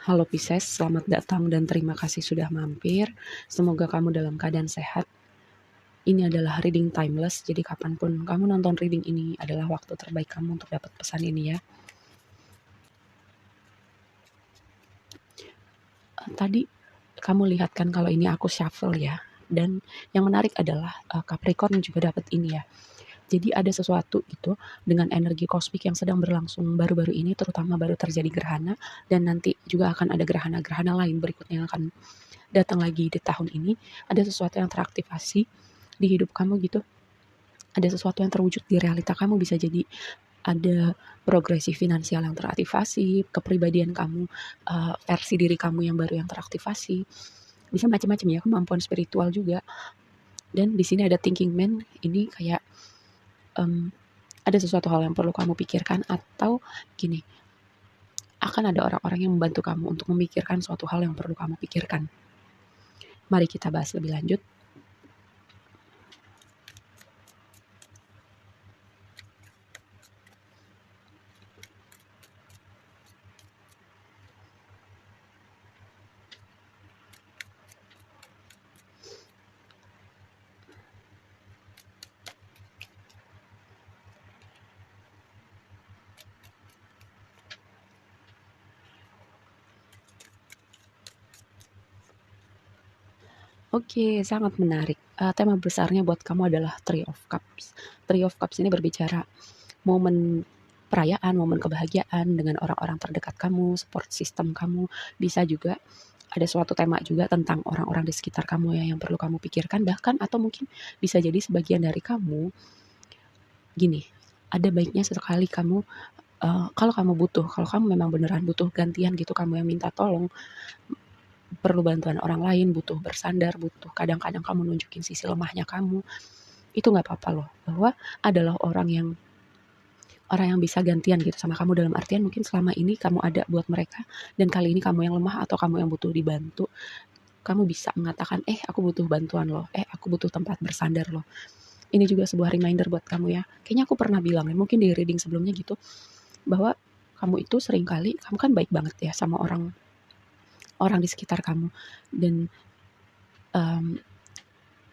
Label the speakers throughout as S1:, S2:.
S1: Halo Pisces, selamat datang dan terima kasih sudah mampir. Semoga kamu dalam keadaan sehat. Ini adalah reading timeless, jadi kapanpun kamu nonton reading ini adalah waktu terbaik kamu untuk dapat pesan ini ya. Tadi kamu lihat kan kalau ini aku shuffle ya. Dan yang menarik adalah Capricorn juga dapat ini ya. Jadi ada sesuatu gitu dengan energi kosmik yang sedang berlangsung baru-baru ini, terutama baru terjadi gerhana, dan nanti juga akan ada gerhana-gerhana lain berikutnya yang akan datang lagi di tahun ini. Ada sesuatu yang teraktivasi di hidup kamu gitu. Ada sesuatu yang terwujud di realita kamu, bisa jadi ada progresi finansial yang teraktivasi, kepribadian kamu, versi diri kamu yang baru yang teraktivasi. Bisa macam-macam ya, kemampuan spiritual juga. Dan di sini ada thinking man, ini kayak ada sesuatu hal yang perlu kamu pikirkan, atau gini, akan ada orang-orang yang membantu kamu untuk memikirkan suatu hal yang perlu kamu pikirkan. Mari kita bahas lebih lanjut. Oke, sangat menarik. Tema besarnya buat kamu adalah Three of Cups. Three of Cups ini berbicara momen perayaan, momen kebahagiaan dengan orang-orang terdekat kamu, support system kamu. Bisa juga ada suatu tema juga tentang orang-orang di sekitar kamu ya yang perlu kamu pikirkan, bahkan atau mungkin bisa jadi sebagian dari kamu. Gini, ada baiknya sesekali kamu kalau kamu memang beneran butuh gantian gitu, kamu yang minta tolong, perlu bantuan orang lain, butuh bersandar, butuh kadang-kadang kamu nunjukin sisi lemahnya kamu, itu nggak apa-apa loh. Bahwa adalah orang yang bisa gantian gitu sama kamu, dalam artian mungkin selama ini kamu ada buat mereka, dan kali ini kamu yang lemah atau kamu yang butuh dibantu, kamu bisa mengatakan, aku butuh bantuan loh, aku butuh tempat bersandar loh. Ini juga sebuah reminder buat kamu ya. Kayaknya aku pernah bilang ya, mungkin di reading sebelumnya gitu, bahwa kamu itu seringkali, kamu kan baik banget ya sama orang di sekitar kamu. Dan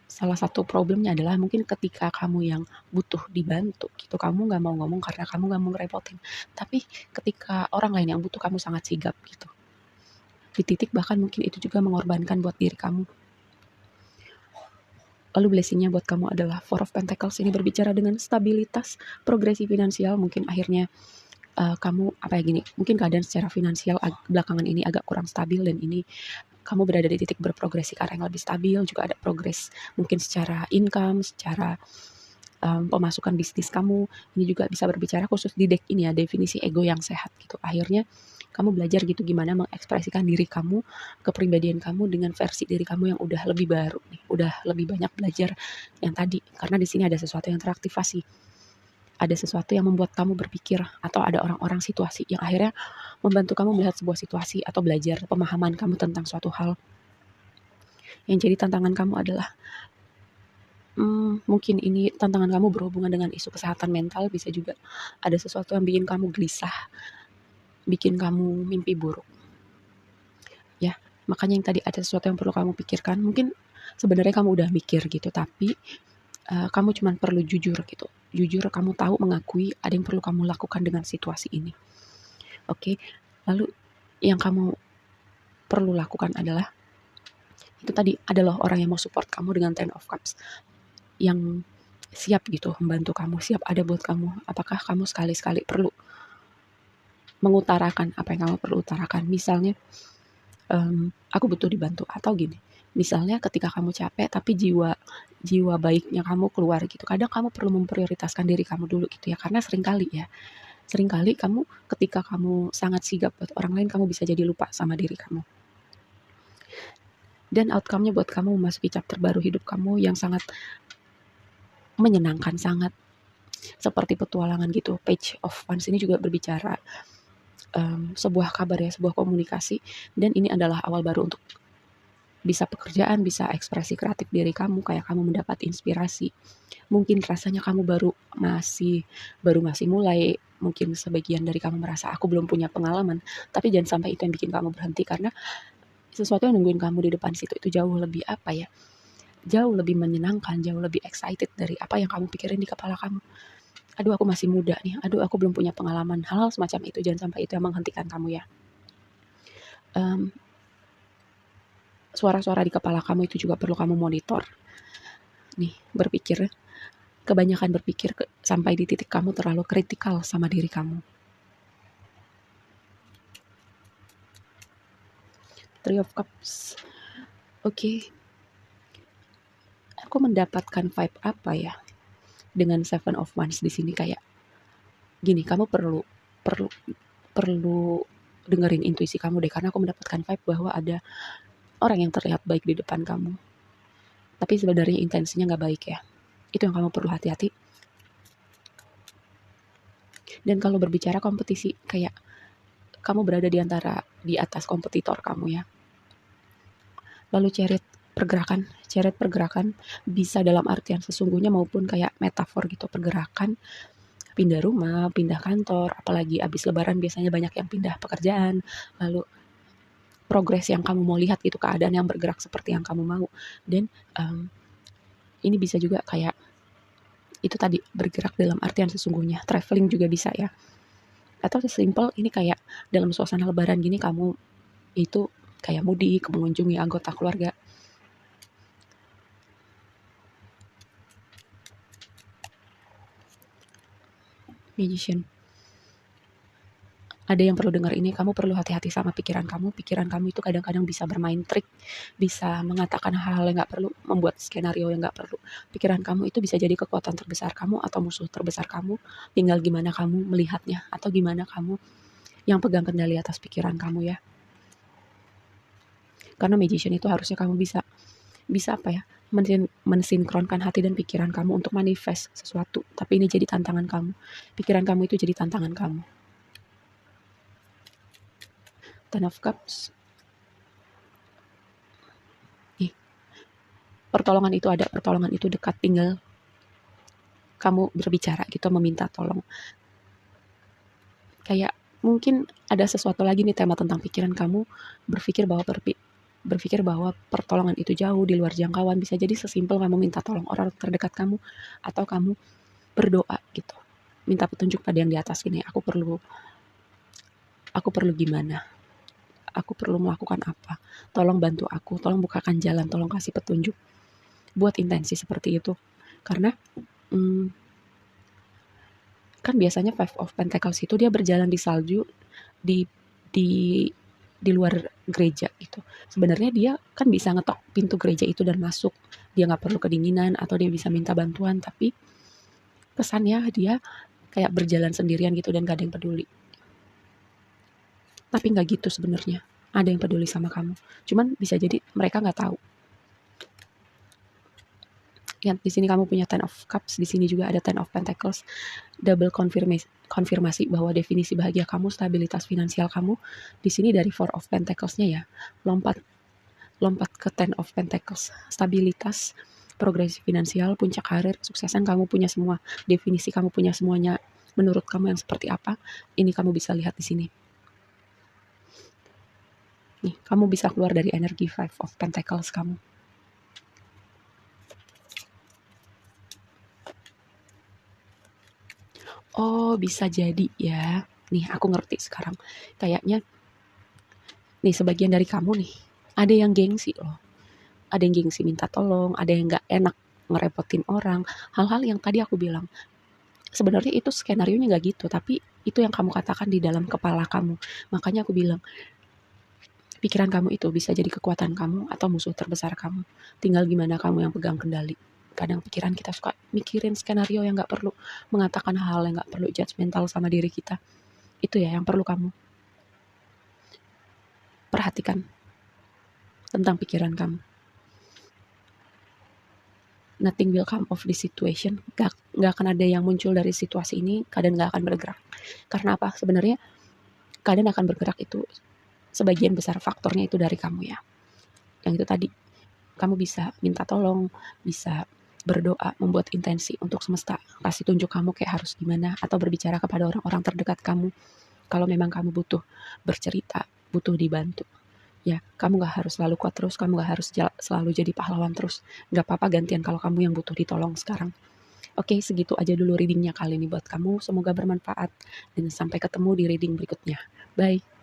S1: salah satu problemnya adalah mungkin ketika kamu yang butuh dibantu gitu, kamu nggak mau ngomong karena kamu nggak mau ngerepotin. Tapi ketika orang lain yang butuh, kamu sangat sigap gitu. Di titik bahkan mungkin itu juga mengorbankan buat diri kamu. Lalu blessingnya buat kamu adalah Four of Pentacles. Ini berbicara dengan stabilitas, progresi finansial. Mungkin akhirnya kamu mungkin keadaan secara finansial belakangan ini agak kurang stabil, dan ini kamu berada di titik berprogresi ke arah yang lebih stabil. Juga ada progres mungkin secara income, secara pemasukan bisnis kamu. Ini juga bisa berbicara khusus di deck ini ya, definisi ego yang sehat gitu. Akhirnya kamu belajar gitu gimana mengekspresikan diri kamu, kepribadian kamu dengan versi diri kamu yang udah lebih baru nih, udah lebih banyak belajar yang tadi. Karena di sini ada sesuatu yang teraktivasi, ada sesuatu yang membuat kamu berpikir, atau ada orang-orang, situasi yang akhirnya membantu kamu melihat sebuah situasi atau belajar pemahaman kamu tentang suatu hal. Yang jadi tantangan kamu adalah mungkin ini tantangan kamu berhubungan dengan isu kesehatan mental. Bisa juga ada sesuatu yang bikin kamu gelisah, bikin kamu mimpi buruk ya. Makanya yang tadi ada sesuatu yang perlu kamu pikirkan. Mungkin sebenarnya kamu udah mikir gitu, tapi kamu cuma perlu jujur gitu. Jujur, kamu tahu, mengakui ada yang perlu kamu lakukan dengan situasi ini. Oke, lalu yang kamu perlu lakukan adalah, itu tadi adalah orang yang mau support kamu dengan Ten of Cups, yang siap gitu membantu kamu, siap ada buat kamu. Apakah kamu sekali-sekali perlu mengutarakan apa yang kamu perlu utarakan? Misalnya, aku butuh dibantu, atau gini, misalnya ketika kamu capek tapi jiwa baiknya kamu keluar gitu. Kadang kamu perlu memprioritaskan diri kamu dulu gitu ya, karena seringkali kamu ketika kamu sangat sigap buat orang lain, kamu bisa jadi lupa sama diri kamu. Dan outcome-nya buat kamu memasuki chapter baru hidup kamu yang sangat menyenangkan, sangat seperti petualangan gitu. Page of Wands ini juga berbicara sebuah kabar ya, sebuah komunikasi, dan ini adalah awal baru untuk Bisa pekerjaan, bisa ekspresi kreatif diri kamu, kayak kamu mendapat inspirasi. Mungkin rasanya kamu baru masih mulai, mungkin sebagian dari kamu merasa aku belum punya pengalaman, tapi jangan sampai itu yang bikin kamu berhenti, karena sesuatu yang nungguin kamu di depan situ itu jauh lebih apa ya, jauh lebih menyenangkan, jauh lebih excited dari apa yang kamu pikirin di kepala kamu. Aduh aku masih muda nih, aduh aku belum punya pengalaman, hal-hal semacam itu. Jangan sampai itu yang menghentikan kamu ya. Um, Suara-suara di kepala kamu itu juga perlu kamu monitor. Nih, kebanyakan berpikir sampai di titik kamu terlalu kritikal sama diri kamu. Three of Cups. Oke, aku mendapatkan vibe apa ya dengan Seven of Wands di sini, kayak gini, kamu perlu perlu perlu dengerin intuisi kamu deh, karena aku mendapatkan vibe bahwa ada orang yang terlihat baik di depan kamu, tapi sebenarnya intensinya nggak baik ya. Itu yang kamu perlu hati-hati. Dan kalau berbicara kompetisi, kayak kamu berada di atas kompetitor kamu ya. Lalu Chariot pergerakan bisa dalam artian sesungguhnya maupun kayak metafor gitu, pergerakan pindah rumah, pindah kantor, apalagi abis lebaran biasanya banyak yang pindah pekerjaan, lalu progres yang kamu mau lihat gitu, keadaan yang bergerak seperti yang kamu mau. Dan ini bisa juga kayak itu tadi, bergerak dalam artian sesungguhnya, traveling juga bisa ya. Atau sesimpel ini kayak dalam suasana lebaran gini, kamu itu kayak mudik, mengunjungi anggota keluarga. Magician. Ada yang perlu dengar ini, kamu perlu hati-hati sama pikiran kamu. Pikiran kamu itu kadang-kadang bisa bermain trik, bisa mengatakan hal-hal yang gak perlu, membuat skenario yang gak perlu. Pikiran kamu itu bisa jadi kekuatan terbesar kamu atau musuh terbesar kamu. Tinggal gimana kamu melihatnya, atau gimana kamu yang pegang kendali atas pikiran kamu ya. Karena magician itu harusnya kamu bisa apa ya, mensinkronkan hati dan pikiran kamu untuk manifest sesuatu. Tapi ini jadi tantangan kamu. Pikiran kamu itu jadi tantangan kamu. Ten of Cups. Pertolongan itu ada, pertolongan itu dekat, tinggal kamu berbicara gitu, meminta tolong. Kayak mungkin ada sesuatu lagi nih, tema tentang pikiran kamu berpikir bahwa pertolongan itu jauh di luar jangkauan. Bisa jadi sesimpel kamu minta tolong orang terdekat kamu, atau kamu berdoa gitu, minta petunjuk pada yang di atas gini, aku perlu gimana, aku perlu melakukan apa, tolong bantu aku, tolong bukakan jalan, tolong kasih petunjuk. Buat intensi seperti itu. Karena kan biasanya Five of Pentacles itu dia berjalan di salju, di di di luar gereja gitu. Sebenarnya dia kan bisa ngetok pintu gereja itu dan masuk. Dia nggak perlu kedinginan, atau dia bisa minta bantuan, tapi kesannya dia kayak berjalan sendirian gitu dan gak ada yang peduli. Tapi nggak gitu sebenarnya. Ada yang peduli sama kamu. Cuman bisa jadi mereka nggak tahu. Yang di sini kamu punya Ten of Cups, di sini juga ada Ten of Pentacles. Double konfirmasi bahwa definisi bahagia kamu, stabilitas finansial kamu di sini dari Four of Pentacles-nya ya. Lompat ke Ten of Pentacles. Stabilitas, progresi finansial, puncak karir, suksesan, kamu punya semua. Definisi kamu punya semuanya. Menurut kamu yang seperti apa? Ini kamu bisa lihat di sini. Nih, kamu bisa keluar dari energi Five of Pentacles kamu. Oh, bisa jadi ya. Nih, aku ngerti sekarang. Kayaknya nih sebagian dari kamu nih, ada yang gengsi loh. Ada yang gengsi minta tolong, ada yang gak enak ngerepotin orang. Hal-hal yang tadi aku bilang. Sebenarnya itu skenario-nya gak gitu, tapi itu yang kamu katakan di dalam kepala kamu. Makanya aku bilang, pikiran kamu itu bisa jadi kekuatan kamu atau musuh terbesar kamu. Tinggal gimana kamu yang pegang kendali. Kadang pikiran kita suka mikirin skenario yang gak perlu, mengatakan hal yang gak perlu, judgmental sama diri kita. Itu ya yang perlu kamu perhatikan tentang pikiran kamu. Nothing will come of this situation. Gak akan ada yang muncul dari situasi ini. Keadaan gak akan bergerak. Karena apa? Sebenarnya keadaan akan bergerak itu sebagian besar faktornya itu dari kamu ya. Yang itu tadi, kamu bisa minta tolong, bisa berdoa, membuat intensi untuk semesta kasih tunjuk kamu kayak harus gimana, atau berbicara kepada orang-orang terdekat kamu. Kalau memang kamu butuh bercerita, butuh dibantu, ya kamu gak harus selalu kuat terus, kamu gak harus selalu jadi pahlawan terus. Gak apa-apa gantian kalau kamu yang butuh ditolong sekarang. Oke, segitu aja dulu readingnya kali ini buat kamu. Semoga bermanfaat dan sampai ketemu di reading berikutnya. Bye.